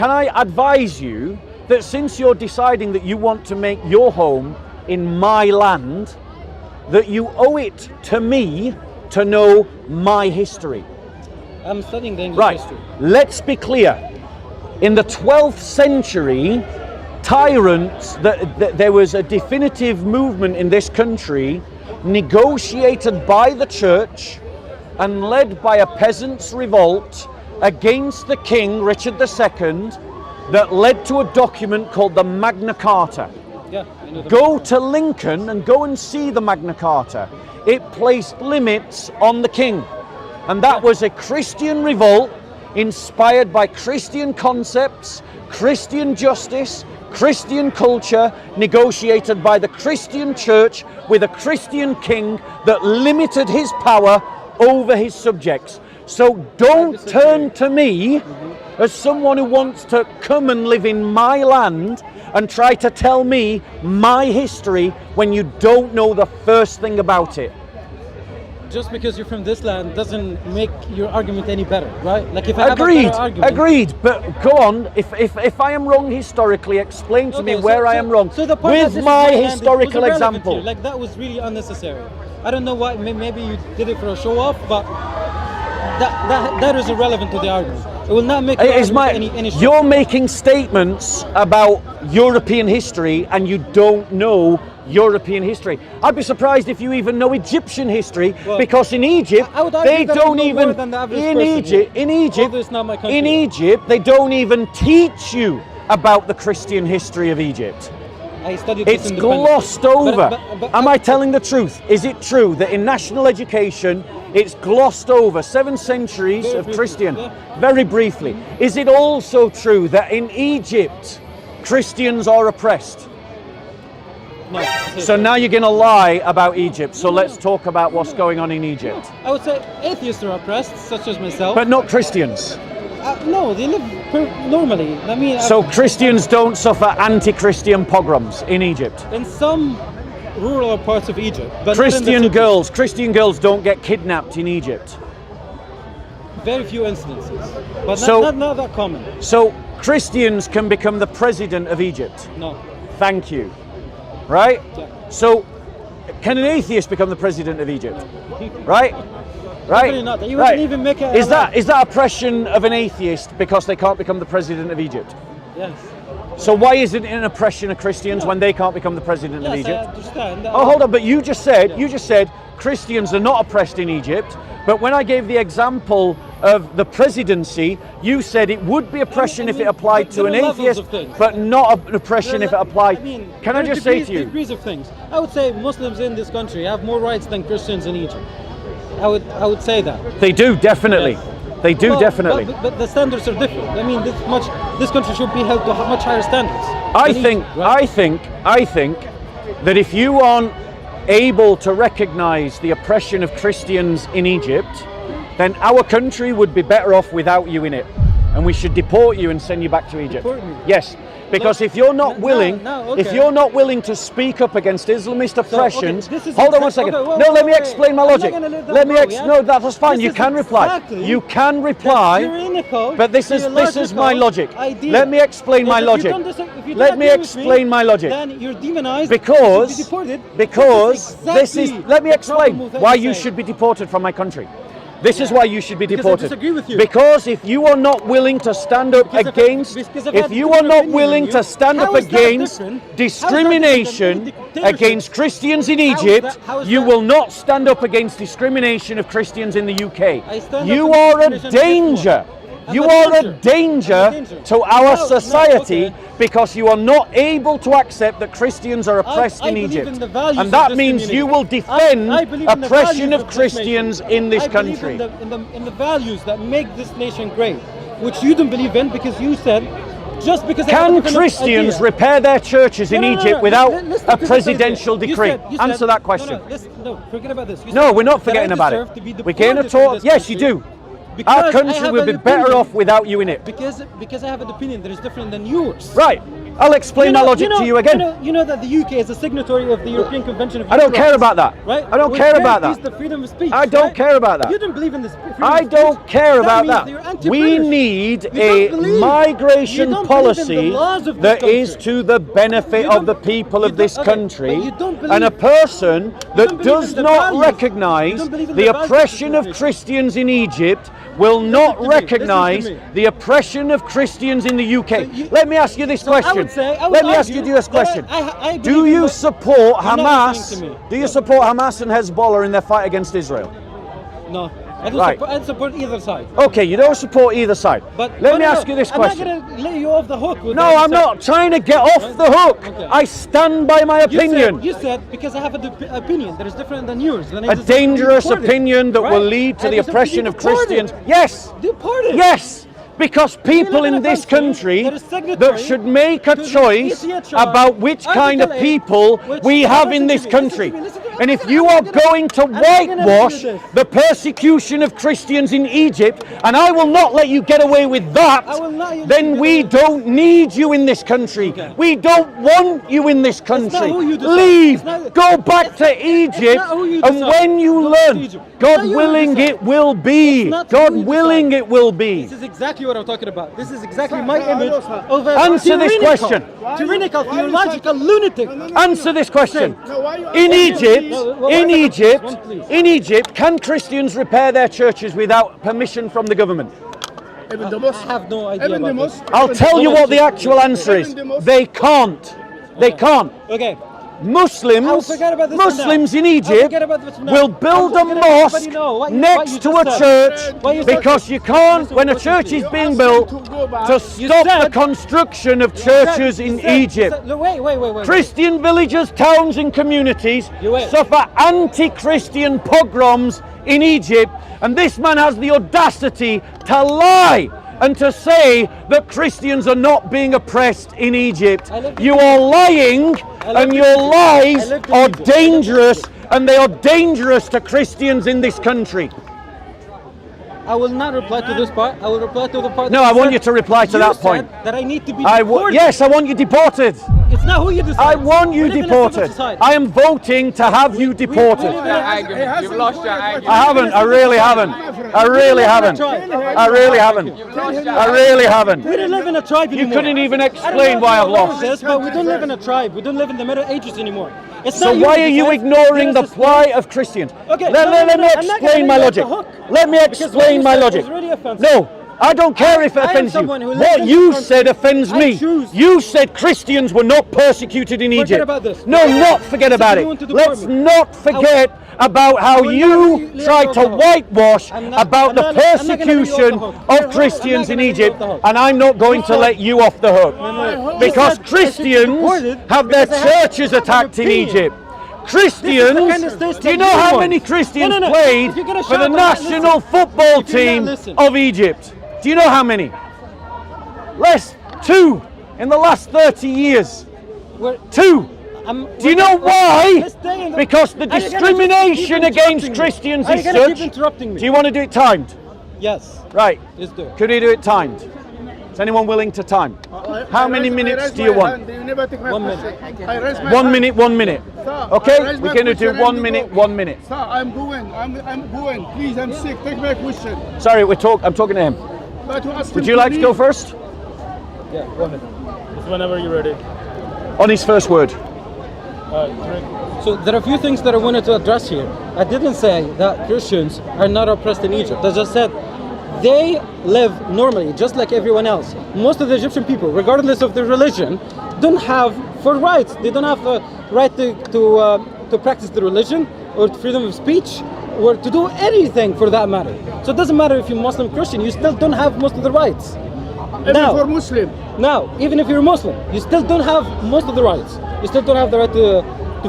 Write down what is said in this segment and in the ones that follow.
can I advise you that since you're deciding that you want to make your home in my land, that you owe it to me to know my history. I'm studying the English history. Let's be clear. In the 12th century, tyrants, there was a definitive movement in this country negotiated by the church and led by a peasants' revolt against the king, Richard II, that led to a document called the Magna Carta. Yeah, go to Lincoln and go and see the Magna Carta. It placed limits on the king. And that was a Christian revolt inspired by Christian concepts, Christian justice, Christian culture, negotiated by the Christian church with a Christian king that limited his power over his subjects. So don't turn to me as someone who wants to come and live in my land and try to tell me my history when you don't know the first thing about it. Just because you're from this land doesn't make your argument any better, right? Like if I have a better argument. Agreed. But go on. If I am wrong historically, explain to me where I am wrong. So the point with my historical example. Here. Like that was really unnecessary. I don't know why. Maybe you did it for a show off, but that is irrelevant to the argument. It will not make any You're making statements about European history and you don't know European history. I'd be surprised if you even know Egyptian history, because in Egypt they don't even in Egypt they don't even teach you about the Christian history of Egypt. I studied it's glossed over. Am I telling the truth? Is it true that in national education it's glossed over 7 centuries of Christian? Very briefly. Is it also true that in Egypt Christians are oppressed? No. So now you're going to lie about Egypt. So let's talk about what's going on in Egypt. I would say atheists are oppressed, such as myself. But not Christians. No, they live normally. I mean. So Christians don't suffer anti-Christian pogroms in Egypt. In some rural parts of Egypt, but Christian girls don't get kidnapped in Egypt. Very few instances, but not that common. So Christians can become the president of Egypt. No. Thank you. Right? Yeah. So, can an atheist become the president of Egypt? Right? Right? Not. You wouldn't even make is that oppression of an atheist because they can't become the president of Egypt? Yes. So why is it an oppression of Christians when they can't become the president of Egypt? I understand. Oh, hold on, but you just said Christians are not oppressed in Egypt, but when I gave the example of the presidency, you said it would be oppression if it applied to an atheist, but not an oppression if it applied. Can I just say to you? Degrees of things. I would say Muslims in this country have more rights than Christians in Egypt. I would say that. They do, definitely. Yes. They do, definitely. But the standards are different. I mean, this country should be held to much higher standards. I think that if you aren't able to recognize the oppression of Christians in Egypt, then our country would be better off without you in it, and we should deport you and send you back to Egypt. Yes, because if you're not willing, if you're not willing to speak up against Islamist oppressions, hold on one second. No, let me explain my logic. No, that's fine. You can reply. You can reply. But this is my logic. Let me explain my logic. Let me explain my logic. Then you're demonized. Because this is. Let me explain why you should be deported from my country. This is why you should be deported. I disagree with you. Because if you are not willing to stand up against discrimination against Christians in Egypt, you will not stand up against discrimination of Christians in the UK. You are a danger. You are a danger to our society because you are not able to accept that Christians are oppressed in Egypt. And that means you will defend oppression of Christians in this country. In the values that make this nation great, which you don't believe in because you said just because. Can Christians repair their churches in Egypt without a presidential decree? Answer that question. No, forget about this. No, we're not forgetting about it. We're going to talk. Yes, you do. Because Our I country have will an be better opinion. off without you in it. Because I have an opinion that is different than yours. Right. I'll explain my logic to you again. You know that the UK is a signatory of the European Convention of Human I don't care Rights, about that. right? I don't Which care about guarantees that. the freedom of speech. I don't right? care about that. You don't believe in this freedom I of speech. don't care about means that. you're We anti-British. need You a don't believe- you migration don't believe in the policy laws of this that is country. to the benefit You of the don't- people you of this don't- okay, country, but you don't and a believe- person don't that believe does in the not values. You recognize don't believe in the the values of oppression this of nation. Christians in Egypt will not to me, listen to recognize me. the oppression of Christians in the UK. So you- Let me ask you this question. I would Let me ask argue you this that question. I Do believe in you the- support You're not Hamas? listening to me. Do you support Hamas and Hezbollah in their fight against Israel? No, I don't Right. support, I support either side. Okay, you don't support either side. But let no, me no, ask you this I'm question. not going to let you off the hook. With No, that. I'm not trying to get off the hook. Okay. I stand by my opinion. You said because I have an opinion that is different than yours. Then I A deserve to be dangerous deported, opinion that right? will lead to I the deserve to be oppression of deported. Christians. Yes. Deported. Yes. Because people live in in a this country country that is signatory that should make a to the choice ECHR, about which kind of Article 8, people which- we have listen in to this me, country. listen to me. And if I'm you not are gonna- going to I'm not gonna whitewash do this. the persecution of Christians in Egypt, and I will not let you get away with that, I will not let you then get we away. don't need you in this country. Okay. We don't want you in this country. who you decide. Leave. It's not- Go back to Egypt. not who you And decide. when you Go learn, to Egypt. It's God not you who willing, decide. it will be. It's not God who you willing, decide. it will be. This is exactly what I'm talking about. This is exactly my image of a Answer this tyrannical- question. Tyrannical, Why are you theological lunatic. Answer this question. No, why you In asking Egypt, me? No, in one Egypt, please. in Egypt, can Christians repair their churches without permission from the government? Even the mosque. I have no idea Even the about this. mosque. I'll even tell the you mosque. what the actual answer is. They can't. They can't. Okay. I'll Muslims, forget about this for Muslims now. in I'll Egypt forget about this for now. will build a I'm just gonna let mosque everybody know what you next just to a said. church What you said. because you can't, Listen, when a listen, church please. is being asked built, them to go back. to You stop the said- construction of churches in Egypt. Wait. Christian villages, towns and communities You wait. suffer anti-Christian pogroms in Egypt, and this man has the audacity to lie and to say that Christians are not being oppressed in Egypt. I lived in You are lying, I lived and in your Egypt. I lies lived in are Egypt. dangerous, and they are dangerous to Christians in this country. I will not reply to this part. I will reply to the part. No, that I want said- you to reply to that said point. That I need to be deported. Yes, I want you deported. It's not who you decide. I want you We live in a civil deported. society. I am voting to have you deported. we live in a- Argument. You've lost your argument. I haven't. I really haven't. I really haven't. I really haven't. I really haven't. We don't live in a tribe You anymore. couldn't even I don't know explain if why you're I've aware of lost. this, but we don't live in a tribe. We don't live in the Middle Ages anymore. It's So not why who are you decides. ignoring the There's a plight of Christians? Okay, Let no, me I'm not gonna explain my let you logic. off the hook. Let me Because what explain you my said logic. was really offensive. No, I don't care if it I am offends you. someone who lives What in you this said country. offends I me. choose. You said Christians were not persecuted in Forget Egypt. about this. No, not forget You about said it. you want to deport Let's me. not forget about how will not you let you tried off to the hook. whitewash I'm not- about I'm the not- I'm not gonna let you off the persecution hook. of Christians I'm in not gonna let you Egypt, off the hook. and I'm not going to let you off the hook. no. Because I said Christians deported have their because I have churches an attacked in opinion. Egypt. This is the kind of Christians, states do you that know you how want. many Christians No. played If you're gonna for shout, the I'm not national listening. football If you're team not listening. of Egypt? Do you know how many? Two in the last 30 years. We're- Two. Do you know why? Let's stay in the- Because the Are you gonna just discrimination keep against interrupting me? Christians Are you is gonna such. keep interrupting me? Do you want to do it timed? Yes. Right. Let's do it. Could you do it timed? Is anyone willing to time? How many minutes do you want? You never take my 1 question. minute. I raise my 1 hand. minute, 1 minute. Sir, I Okay? raise We're my going to do question 1 and minute, you go. 1 minute. Sir, I'm going. I'm going. Please, I'm sick. Take my question. Sorry, I'm talking to him. But you ask Would him you like to leave. go first? Yeah, go ahead. Whenever you're ready. On his first word. So there are a few things that I wanted to address here. I didn't say that Christians are not oppressed in Egypt. I just said they live normally, just like everyone else. Most of the Egyptian people, regardless of their religion, don't have full rights. They don't have the right to practice the religion or freedom of speech or to do anything for that matter. So it doesn't matter if you're Muslim, Christian, you still don't have most of the rights. Even Now- for Muslim. Now, even if you're Muslim, you still don't have most of the rights. You still don't have the right to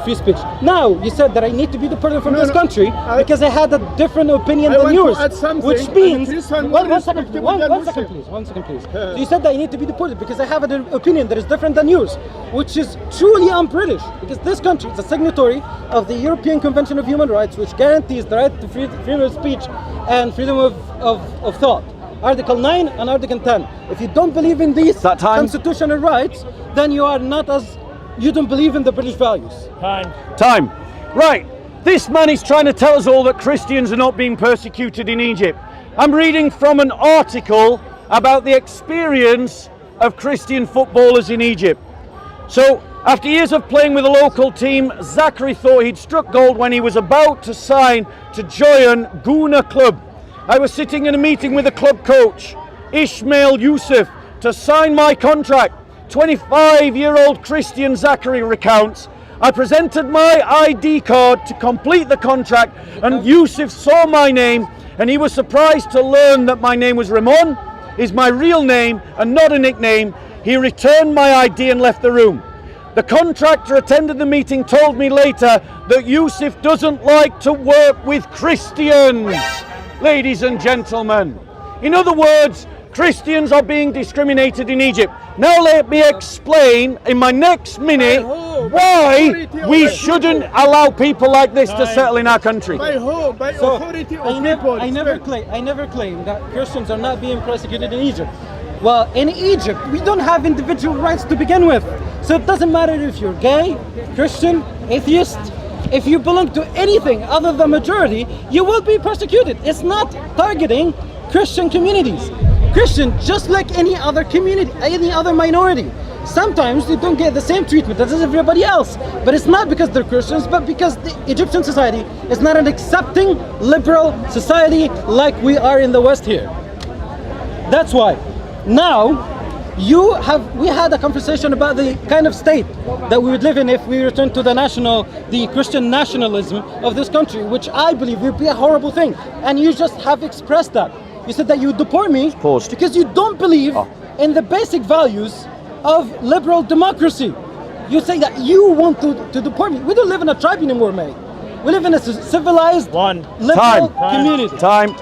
free speech. Now, you said that I need to be deported from No, this no, country because I had a different opinion I than want to yours. add something, Which and means, Christian one more second, respectable one than second, Muslim. please, 1 second, please. Yeah. So you said that I need to be deported because I have an opinion that is different than yours, which is truly un-British. Because this country is a signatory of the European Convention of Human Rights, which guarantees the right to freedom of speech and freedom of thought. Article 9 and Article 10. If you don't believe in these That time? constitutional rights, then you don't believe in the British values. Time. Right. This man is trying to tell us all that Christians are not being persecuted in Egypt. I'm reading from an article about the experience of Christian footballers in Egypt. So, after years of playing with a local team, Zachary thought he'd struck gold when he was about to sign to join Guna Club. I was sitting in a meeting with the club coach, Ismail Yusuf, to sign my contract. 25-year-old Christian Zachary recounts, I presented my ID card to complete the contract, and Yusuf saw my name, and he was surprised to learn that my name was Ramon, is my real name and not a nickname. He returned my ID and left the room. The contractor attended the meeting, told me later that Yusuf doesn't like to work with Christians, ladies and gentlemen. In other words, Christians are being discriminated in Egypt. Now let me explain in my next minute why we shouldn't allow people like this to settle in our country. By who? By So, authority I of never, people. I never claim that Christians are not being persecuted in Egypt. Well, in Egypt, we don't have individual rights to begin with. So it doesn't matter if you're gay, Christian, atheist. If you belong to anything other than majority, you will be persecuted. It's not targeting Christian communities. Christian, just like any other community, any other minority. Sometimes they don't get the same treatment as everybody else. But it's not because they're Christians, but because the Egyptian society is not an accepting, liberal society like we are in the West here. That's why. Now, we had a conversation about the kind of state that we would live in if we returned to the Christian nationalism of this country, which I believe would be a horrible thing. And you just have expressed that. You said that you would deport me because you don't believe in the basic values of liberal democracy. You say that you want to deport me. We don't live in a tribe anymore, mate. We live in a civilized, liberal community. Time.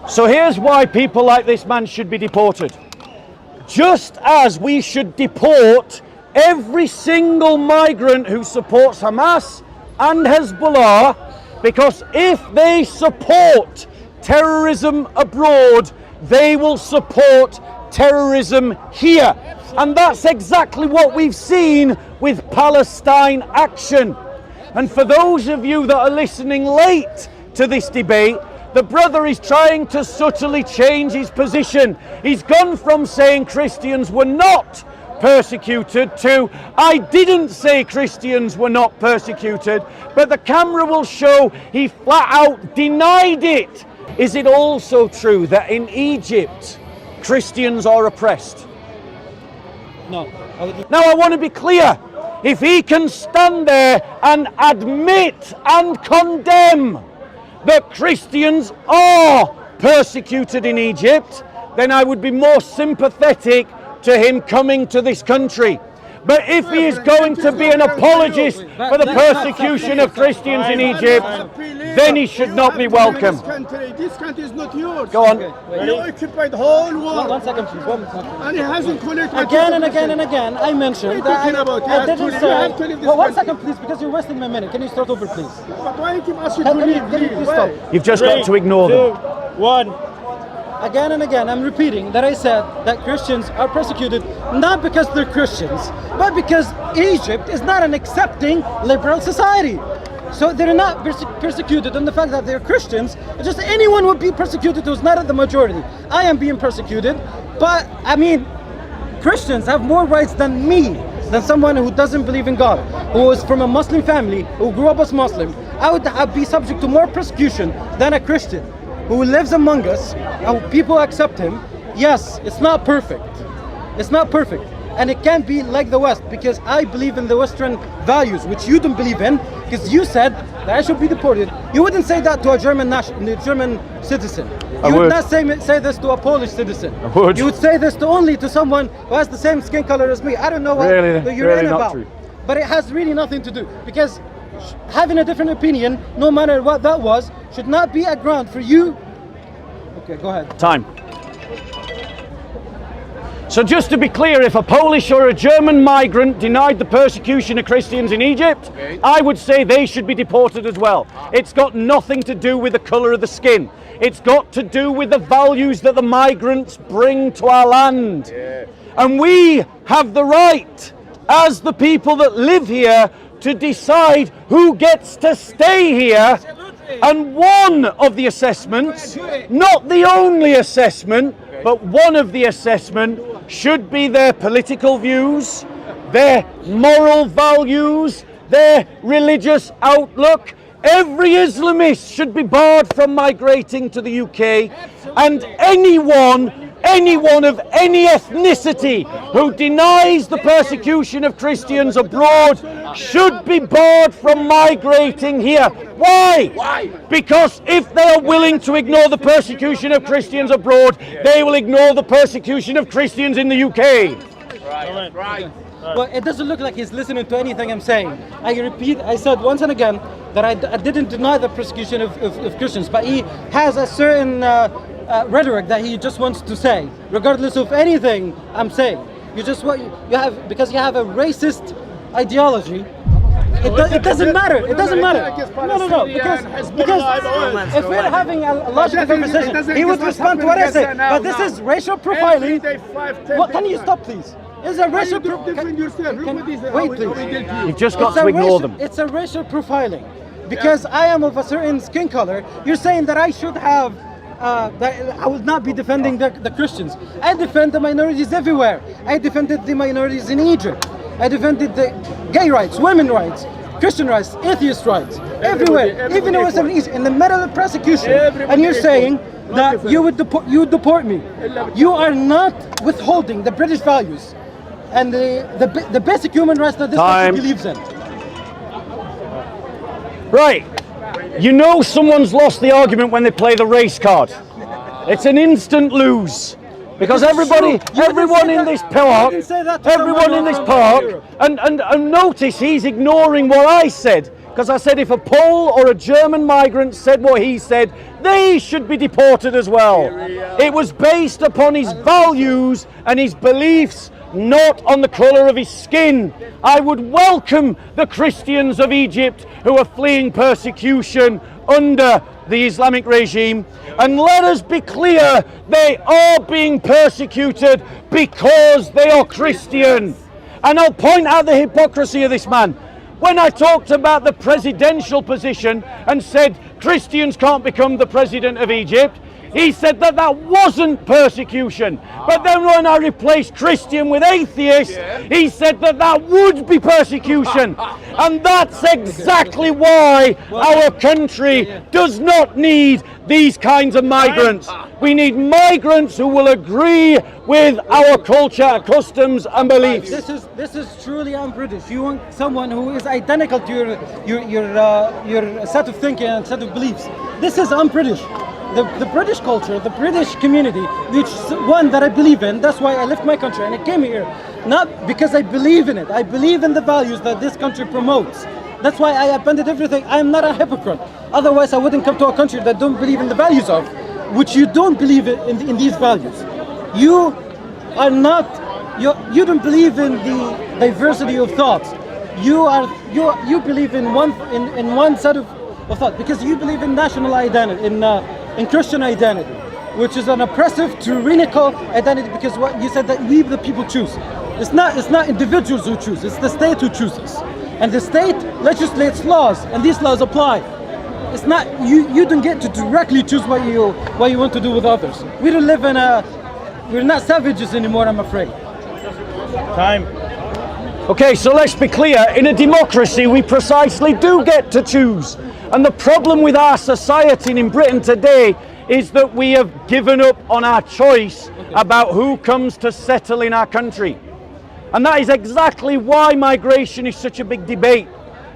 So here's why people like this man should be deported. Just as we should deport every single migrant who supports Hamas and Hezbollah, because if they support terrorism abroad, they will support terrorism here. And that's exactly what we've seen with Palestine action. And for those of you that are listening late to this debate, the brother is trying to subtly change his position. He's gone from saying Christians were not persecuted to I didn't say Christians were not persecuted, but the camera will show he flat out denied it. Is it also true that in Egypt Christians are oppressed? No. Now I want to be clear. If he can stand there and admit and condemn that Christians are persecuted in Egypt, then I would be more sympathetic to him coming to this country. But if he is going to be an apologist for the persecution of Christians in Egypt, then he should not be welcome. This country is not yours. Go on. You occupied the whole world. 1 second, please. 1 second. And he hasn't collected. Again and again and again, I mentioned What are you that talking about? I didn't You say. have to leave this Well, 1 country. second, please, because you're wasting my minute. Can you start over, please? But why you keep asking Can to you leave? please stop? You've just got to ignore them. 1. Again and again, I'm repeating that I said that Christians are persecuted not because they're Christians, but because Egypt is not an accepting liberal society. So they're not persecuted on the fact that they're Christians. It's just anyone would be persecuted who's not at the majority. I am being persecuted, but I mean, Christians have more rights than me, than someone who doesn't believe in God, who is from a Muslim family, who grew up as Muslim. I would be subject to more persecution than a Christian who lives among us, how people accept him. Yes, it's not perfect. It's not perfect. And it can't be like the West, because I believe in the Western values, which you don't believe in, because you said that I should be deported. You wouldn't say that to a German citizen. You would not say this to a Polish citizen. I would. You would say this only to someone who has the same skin color as me. I don't know what you're really in not about. true. But it has really nothing to do, because having a different opinion, no matter what that was, should not be a ground for you. Okay, go ahead. Time. So just to be clear, if a Polish or a German migrant denied the persecution of Christians in Egypt, I would say they should be deported as well. It's got nothing to do with the colour of the skin. It's got to do with the values that the migrants bring to our land. And we have the right, as the people that live here, to decide who gets to stay here. And one of the assessments, not the only assessment, but one of the assessment should be their political views, their moral values, their religious outlook. Every Islamist should be barred from migrating to the UK, and anyone of any ethnicity who denies the persecution of Christians abroad should be barred from migrating here. Why? Because if they are willing to ignore the persecution of Christians abroad, they will ignore the persecution of Christians in the UK. Right. Well, it doesn't look like he's listening to anything I'm saying. I repeat, I said once and again that I didn't deny the persecution of Christians, but he has a certain rhetoric that he just wants to say, regardless of anything I'm saying. Because you have a racist ideology. It doesn't matter. It doesn't matter. No. Because if we're having a logical conversation, he would respond to what I say. But this is racial profiling. What? Can you stop, please? It's a racial wait, please. You've just got to ignore them. It's a racial profiling. Because I am of a certain skin color, you're saying that I should have, that I will not be defending the Christians. I defend the minorities everywhere. I defended the minorities in Egypt. I defended the gay rights, women rights, Christian rights, atheist rights, everywhere. Even in Western East, in the middle of persecution. And you're saying that you would deport me. You are not withholding the British values and the basic human rights that this country believes in. Right. You know someone's lost the argument when they play the race card. It's an instant lose. Because everyone in this park, and notice he's ignoring what I said. Because I said if a Pole or a German migrant said what he said, they should be deported as well. It was based upon his values and his beliefs, not on the colour of his skin. I would welcome the Christians of Egypt who are fleeing persecution under the Islamic regime, and let us be clear, they are being persecuted because they are Christian. And I'll point out the hypocrisy of this man. When I talked about the presidential position and said Christians can't become the president of Egypt, he said that wasn't persecution. But then when I replaced Christian with atheist, he said that would be persecution. And that's exactly why our country does not need these kinds of migrants. We need migrants who will agree with our culture, customs and beliefs. This is truly un-British. You want someone who is identical to your set of thinking and set of beliefs. This is un-British. The British culture, the British community, which is one that I believe in. That's why I left my country and I came here, not because I believe in it. I believe in the values that this country promotes. That's why I abandoned everything. I am not a hypocrite. Otherwise, I wouldn't come to a country that don't believe in the values of, which you don't believe in these values. You are not. You don't believe in the diversity of thoughts. You believe in one set of thought because you believe in national identity, in Christian identity, which is an oppressive, tyrannical identity, because what you said that we the people choose. It's not individuals who choose, it's the state who chooses. And the state legislates laws, and these laws apply. It's not you don't get to directly choose what you want to do with others. We don't live we're not savages anymore, I'm afraid. Time. Okay, so let's be clear, in a democracy we precisely do get to choose. And the problem with our society in Britain today is that we have given up on our choice about who comes to settle in our country. And that is exactly why migration is such a big debate,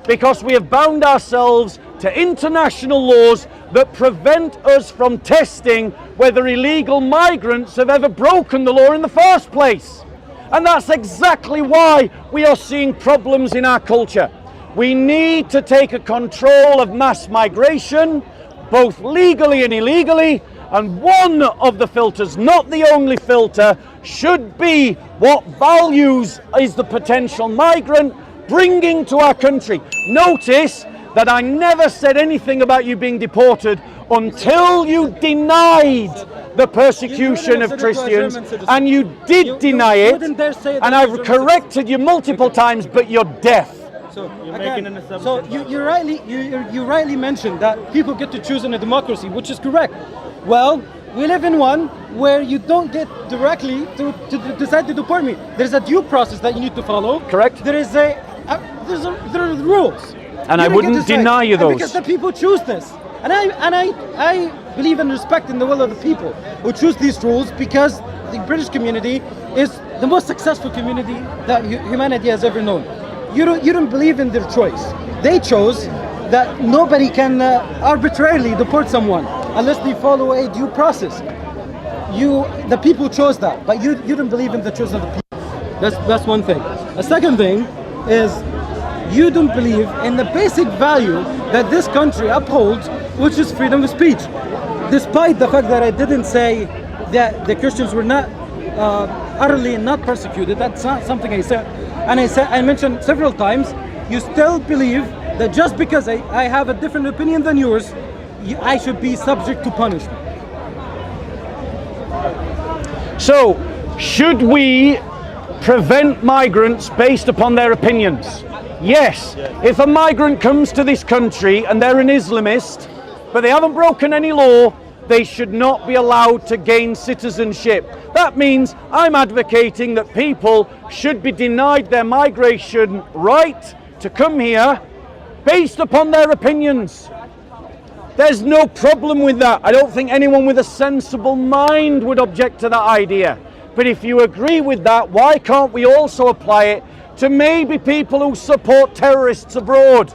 because we have bound ourselves to international laws that prevent us from testing whether illegal migrants have ever broken the law in the first place. And that's exactly why we are seeing problems in our culture. We need to take a control of mass migration, both legally and illegally, And one of the filters, not the only filter, should be what values is the potential migrant bringing to our country. Notice that I never said anything about you being deported until you denied the persecution of Christians, and you did deny it, and I've corrected you multiple times, but you're deaf. So you rightly mentioned that people get to choose in a democracy, which is correct. Well, we live in one where you don't get directly to decide to deport me. There's a due process that you need to follow. Correct. There are rules. And I wouldn't deny you those. Because the people choose this. And I believe and respect in the will of the people who choose these rules, because the British community is the most successful community that humanity has ever known. You don't believe in their choice. They chose that nobody can arbitrarily deport someone unless they follow a due process. The people chose that, but you don't believe in the choice of the people. That's one thing. A second thing is you don't believe in the basic value that this country upholds, which is freedom of speech. Despite the fact that I didn't say that the Christians were not utterly not persecuted, that's not something I said. And I mentioned several times, you still believe that just because I have a different opinion than yours, I should be subject to punishment. So, should we prevent migrants based upon their opinions? Yes. If a migrant comes to this country and they're an Islamist, but they haven't broken any law, they should not be allowed to gain citizenship. That means I'm advocating that people should be denied their migration right to come here based upon their opinions. There's no problem with that. I don't think anyone with a sensible mind would object to that idea. But if you agree with that, why can't we also apply it to maybe people who support terrorists abroad,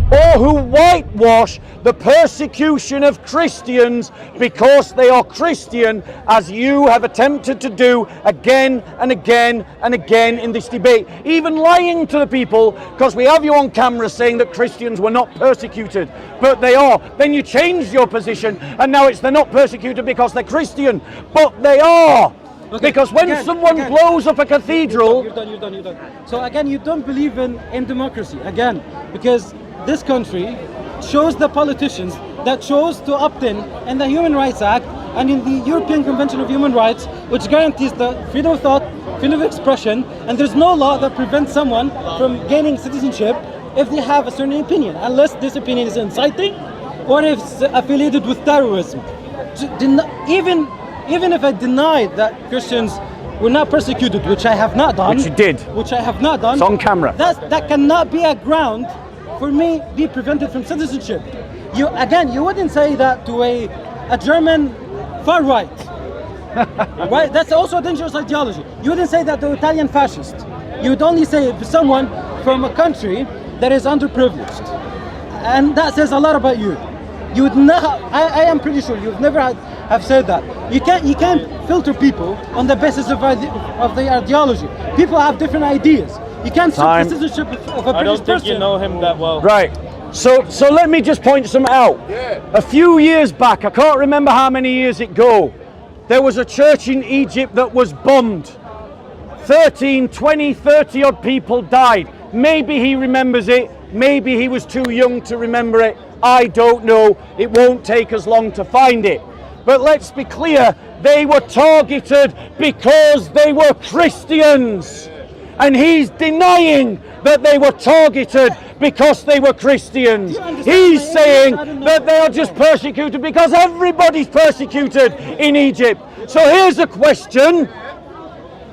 or who whitewash the persecution of Christians because they are Christian, as you have attempted to do again and again and again in this debate, even lying to the people, because we have you on camera saying that Christians were not persecuted, but they are. Then you changed your position, and now it's they're not persecuted because they're Christian, but they are. Okay, because when someone blows up a cathedral... You're done. So again, you don't believe in democracy, again, because this country chose the politicians that chose to opt in the Human Rights Act and in the European Convention of Human Rights, which guarantees the freedom of thought, freedom of expression, and there's no law that prevents someone from gaining citizenship if they have a certain opinion, unless this opinion is inciting or if it's affiliated with terrorism. Even if I denied that Christians were not persecuted, which I have not done. Which you did. Which I have not done. It's on camera. That cannot be a ground for me be prevented from citizenship. You wouldn't say that to a German far right. Right? That's also a dangerous ideology. You wouldn't say that to an Italian fascist. You would only say it to someone from a country that is underprivileged. And that says a lot about you. You would not, I am pretty sure you've never have said that. You can't filter people on the basis of their ideology. People have different ideas. You can't strip the citizenship of a British person. I don't think you know him that well. Right. So let me just point something out. Yeah. A few years back, I can't remember how many years ago, there was a church in Egypt that was bombed. 13, 20, 30 odd people died. Maybe he remembers it. Maybe he was too young to remember it. I don't know. It won't take us long to find it. But let's be clear, they were targeted because they were Christians. And he's denying that they were targeted because they were Christians. He's saying that they are just persecuted because everybody's persecuted in Egypt. So here's a question.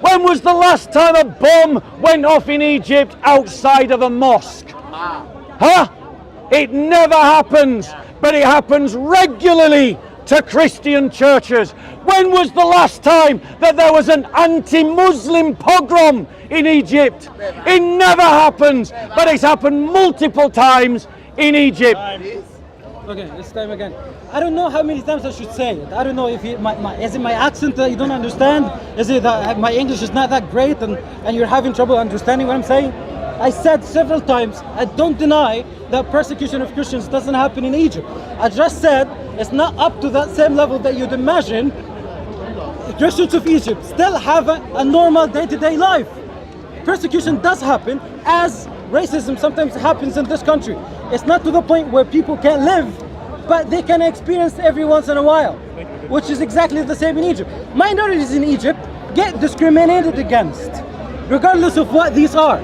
When was the last time a bomb went off in Egypt outside of a mosque? Huh? It never happens, but it happens regularly to Christian churches. When was the last time that there was an anti-Muslim pogrom in Egypt? It never happens, but it's happened multiple times in Egypt. Okay, it's time again. I don't know how many times I should say it. I don't know if is it my accent that you don't understand? Is it that my English is not that great and you're having trouble understanding what I'm saying? I said several times, I don't deny that persecution of Christians doesn't happen in Egypt. I just said it's not up to that same level that you'd imagine. Christians of Egypt still have a normal day-to-day life. Persecution does happen, as racism sometimes happens in this country. It's not to the point where people can't live, but they can experience every once in a while, which is exactly the same in Egypt. Minorities in Egypt get discriminated against, regardless of what these are.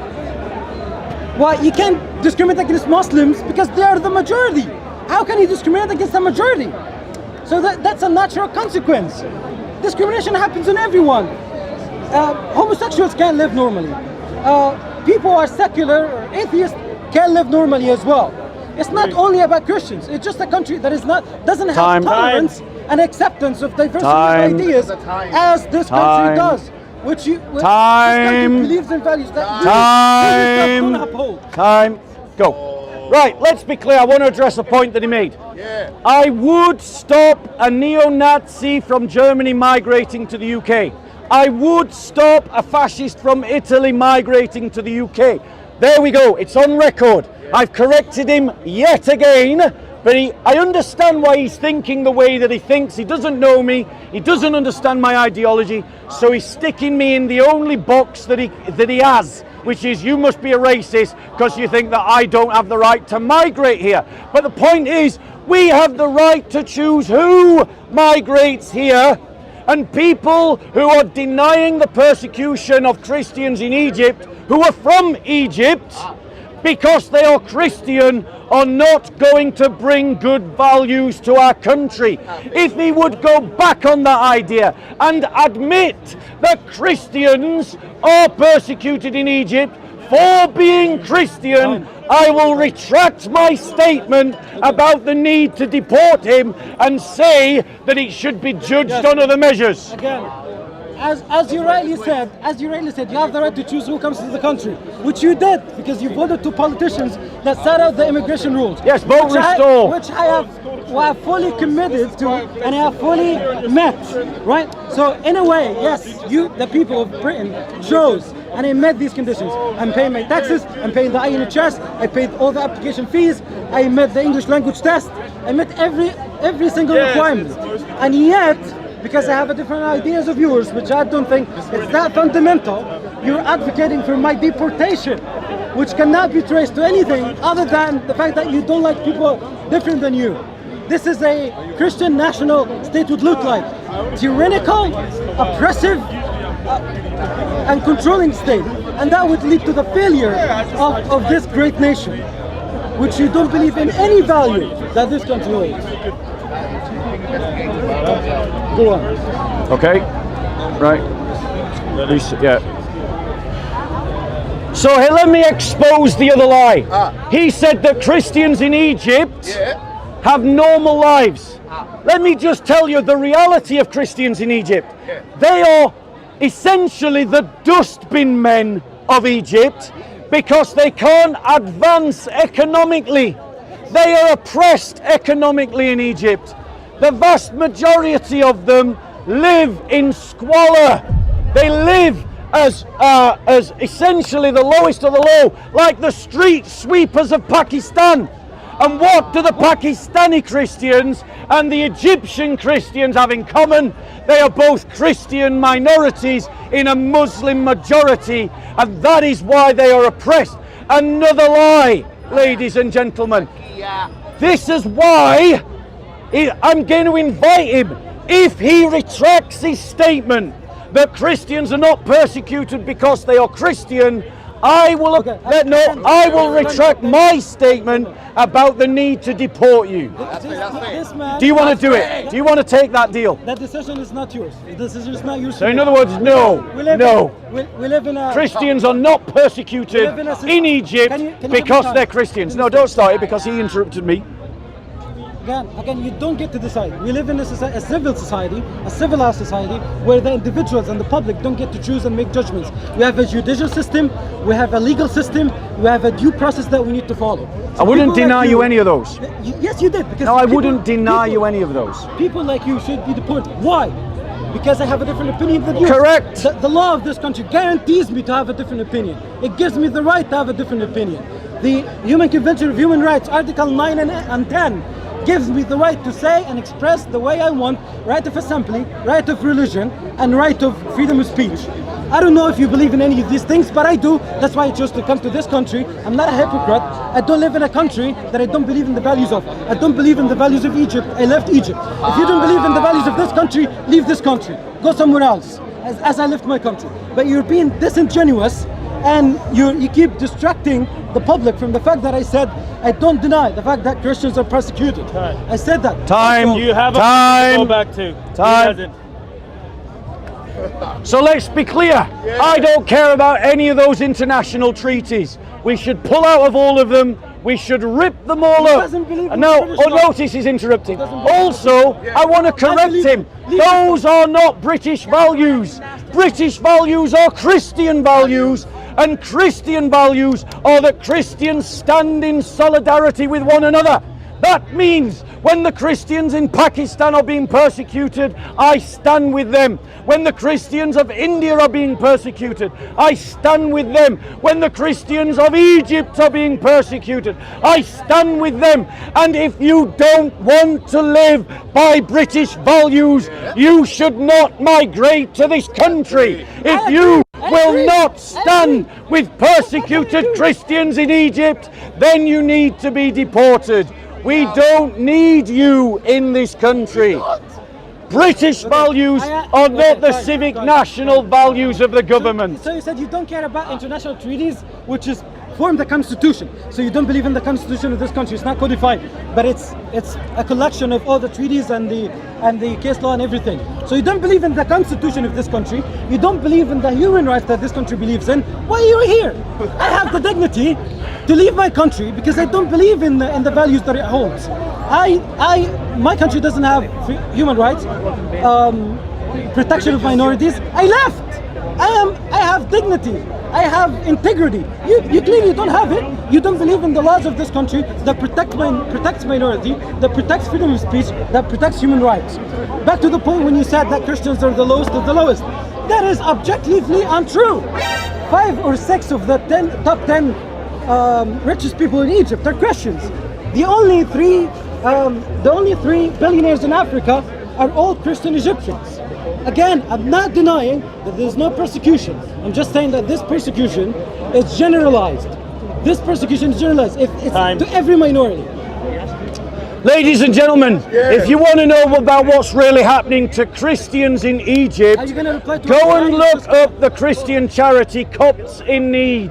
Well, you can't discriminate against Muslims because they are the majority. How can you discriminate against the majority? So that's a natural consequence. Discrimination happens in everyone. Homosexuals can't live normally. People who are secular or atheists can't live normally as well. It's not only about Christians. It's just a country that doesn't have tolerance and acceptance of diversity of ideas as this country does. Which this country believes in values that you don't uphold. Go. Right, let's be clear. I want to address a point that he made. Yeah. I would stop a neo-Nazi from Germany migrating to the UK. I would stop a fascist from Italy migrating to the UK. There we go. It's on record. I've corrected him yet again, but I understand why he's thinking the way that he thinks. He doesn't know me. He doesn't understand my ideology. So he's sticking me in the only box that he has, which is you must be a racist because you think that I don't have the right to migrate here. But the point is, we have the right to choose who migrates here, and people who are denying the persecution of Christians in Egypt, who are from Egypt, because they are Christian, are not going to bring good values to our country. If he would go back on that idea and admit that Christians are persecuted in Egypt for being Christian, I will retract my statement about the need to deport him and say that it should be judged on other measures. Again, as you rightly said, you have the right to choose who comes to the country, which you did because you voted to politicians that set out the immigration rules. Yes, vote restore. Which I have fully committed to and I have fully met, right? So in a way, yes, you, the people of Britain, chose and I met these conditions. I'm paying my taxes, I'm paying the INHS, I paid all the application fees, I met the English language test, I met every single requirement. And yet, because I have a different ideas of yours, which I don't think it's that fundamental, you're advocating for my deportation, which cannot be traced to anything other than the fact that you don't like people different than you. This is a Christian national state would look like. Tyrannical, oppressive, and controlling state. And that would lead to the failure of this great nation, which you don't believe in any value that this country holds. Go on. Okay, right. Yeah. So hey, let me expose the other lie. He said that Christians in Egypt have normal lives. Let me just tell you the reality of Christians in Egypt. They are essentially the dustbin men of Egypt because they can't advance economically. They are oppressed economically in Egypt. The vast majority of them live in squalor. They live as essentially the lowest of the low, like the street sweepers of Pakistan. And what do the Pakistani Christians and the Egyptian Christians have in common? They are both Christian minorities in a Muslim majority, and that is why they are oppressed. Another lie, ladies and gentlemen. This is why I'm going to invite him, if he retracts his statement that Christians are not persecuted because they are Christian, I will retract my statement about the need to deport you. Do you want to do it? Do you want to take that deal? That decision is not yours. The decision is not yours. So in other words, no. We live in a... Christians are not persecuted in Egypt because they're Christians. No, don't start it because he interrupted me. Again, you don't get to decide. We live in a civil society, a civilized society, where the individuals and the public don't get to choose and make judgments. We have a judicial system, we have a legal system, we have a due process that we need to follow. So I wouldn't deny you any of those. Yes, you did. Because no, I wouldn't deny you any of those. People like you should be deported. Why? Because I have a different opinion than you. Correct. The law of this country guarantees me to have a different opinion. It gives me the right to have a different opinion. The Human Convention of Human Rights, Article 9 and 10, gives me the right to say and express the way I want, right of assembly, right of religion, and right of freedom of speech. I don't know if you believe in any of these things, but I do. That's why I chose to come to this country. I'm not a hypocrite. I don't live in a country that I don't believe in the values of. I don't believe in the values of Egypt. I left Egypt. If you don't believe in the values of this country, leave this country. Go somewhere else, as I left my country. But you're being disingenuous, and you keep distracting the public from the fact that I said I don't deny the fact that Christians are persecuted. Time. I said that. Time. You have Time. a to go back to. Time. He hasn't. So let's be clear. I don't care about any of those international treaties. We should pull out of all of them. We should rip them all up. doesn't believe in No, British law. notice he's interrupting. Doesn't believe- Also, I want to correct him. Those are not British values. British values are Christian values, and Christian values are that Christians stand in solidarity with one another. That means when the Christians in Pakistan are being persecuted, I stand with them. When the Christians of India are being persecuted, I stand with them. When the Christians of Egypt are being persecuted, I stand with them. And if you don't want to live by British values, you should not migrate to this country. If you will not stand with persecuted Christians in Egypt, then you need to be deported. We don't need you in this country. British values are not the civic national values of the government. So you said you don't care about international treaties, which is form the constitution. So you don't believe in the constitution of this country. It's not codified, but it's a collection of all the treaties and the case law and everything. So you don't believe in the constitution of this country. You don't believe in the human rights that this country believes in. Why are you here? I have the dignity to leave my country because I don't believe in the values that it holds. My country doesn't have human rights, protection of minorities. I left. I have dignity. I have integrity. You clearly don't have it. You don't believe in the laws of this country that protects minority, that protects freedom of speech, that protects human rights. Back to the point when you said that Christians are the lowest of the lowest. That is objectively untrue. 5 or 6 of the top 10 richest people in Egypt are Christians. The only three billionaires in Africa are all Christian Egyptians. Again, I'm not denying that there's no persecution. I'm just saying that this persecution is generalized. This persecution is generalized. It's to every minority. Ladies and gentlemen, if you want to know about what's really happening to Christians in Egypt, Are you gonna reply to go what and I look just- up the Christian charity Copts in Need.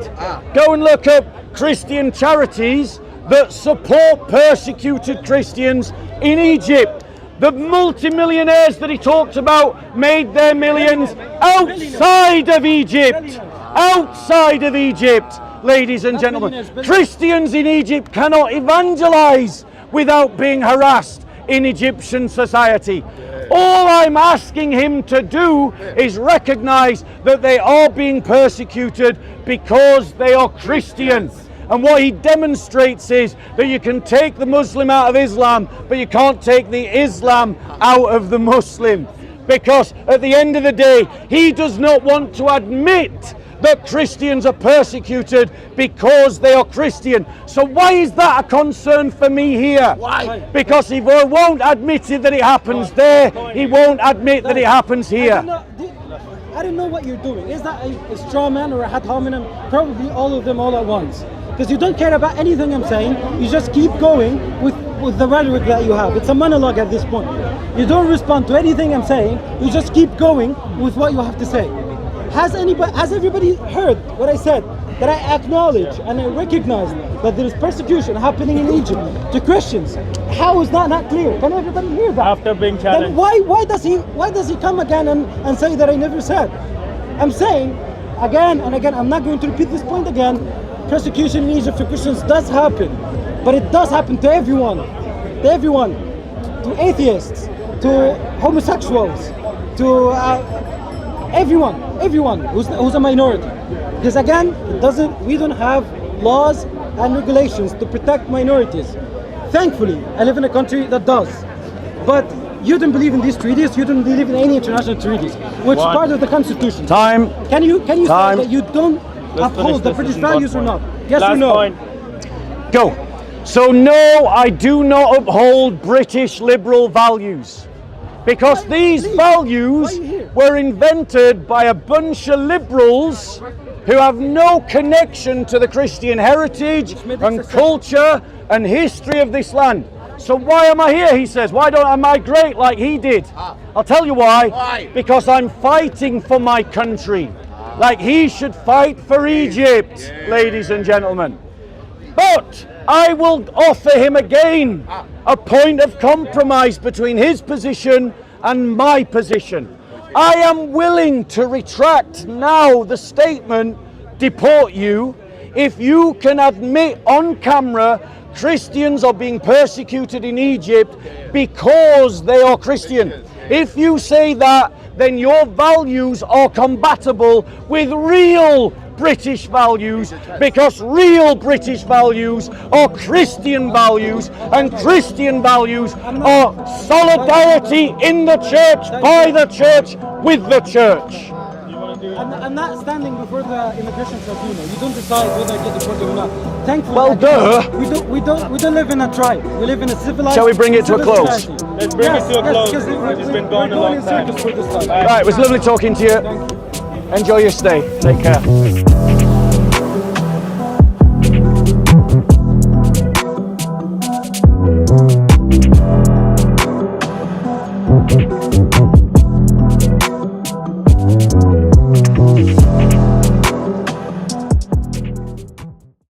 Go and look up Christian charities that support persecuted Christians in Egypt. The multimillionaires that he talked about made their millions outside of Egypt. Outside of Egypt, ladies and gentlemen. Christians in Egypt cannot evangelize without being harassed in Egyptian society. All I'm asking him to do is recognize that they are being persecuted because they are Christian. And what he demonstrates is that you can take the Muslim out of Islam, but you can't take the Islam out of the Muslim. Because at the end of the day, he does not want to admit that Christians are persecuted because they are Christian. So why is that a concern for me here? Why? Because he won't admit it that it happens there, he won't admit that it happens here. I don't know what you're doing. Is that a straw man or a ad hominem? Probably all of them all at once. Because you don't care about anything I'm saying. You just keep going with the rhetoric that you have. It's a monologue at this point. You don't respond to anything I'm saying. You just keep going with what you have to say. Has everybody heard what I said? That I acknowledge and I recognize that there is persecution happening in Egypt to Christians. How is that not clear? Can everybody hear that? After being Then challenged. why does he come again and say that I never said? I'm saying again and again, I'm not going to repeat this point again. Persecution in Egypt for Christians does happen, but it does happen to everyone, to atheists, to homosexuals, to everyone who's a minority. Because again, we don't have laws and regulations to protect minorities. Thankfully, I live in a country that does. But you don't believe in these treaties. You don't believe in any international treaties, which is part of the Constitution. Time. Can you say Time. that you don't Let's uphold finish the this. British This is values or one not? point. Yes Last or no? point. Go. So no, I do not uphold British liberal values. Because these values were invented by a bunch of liberals who have no connection to the Christian heritage and culture and history of this land. So why am I here, he says? Why don't I migrate like he did? I'll tell you why. Why? Because I'm fighting for my country. Like he should fight for Egypt, ladies and gentlemen. But I will offer him again a point of compromise between his position and my position. I am willing to retract now the statement, deport you, if you can admit on camera Christians are being persecuted in Egypt because they are Christian. If you say that, then your values are compatible with real British values, because real British values are Christian values, and Christian values are solidarity in the church, by the church, with the church. I'm not standing before the immigration tribunal. You don't decide whether I get deported or not. Thankfully, Well, duh. We don't live in a tribe. We live in a civilized. Shall we bring it to a close? society. Let's bring it to a close. because It's been we're going a long in time. circles for this time. Right, it was lovely talking to you. Enjoy your stay. Take care.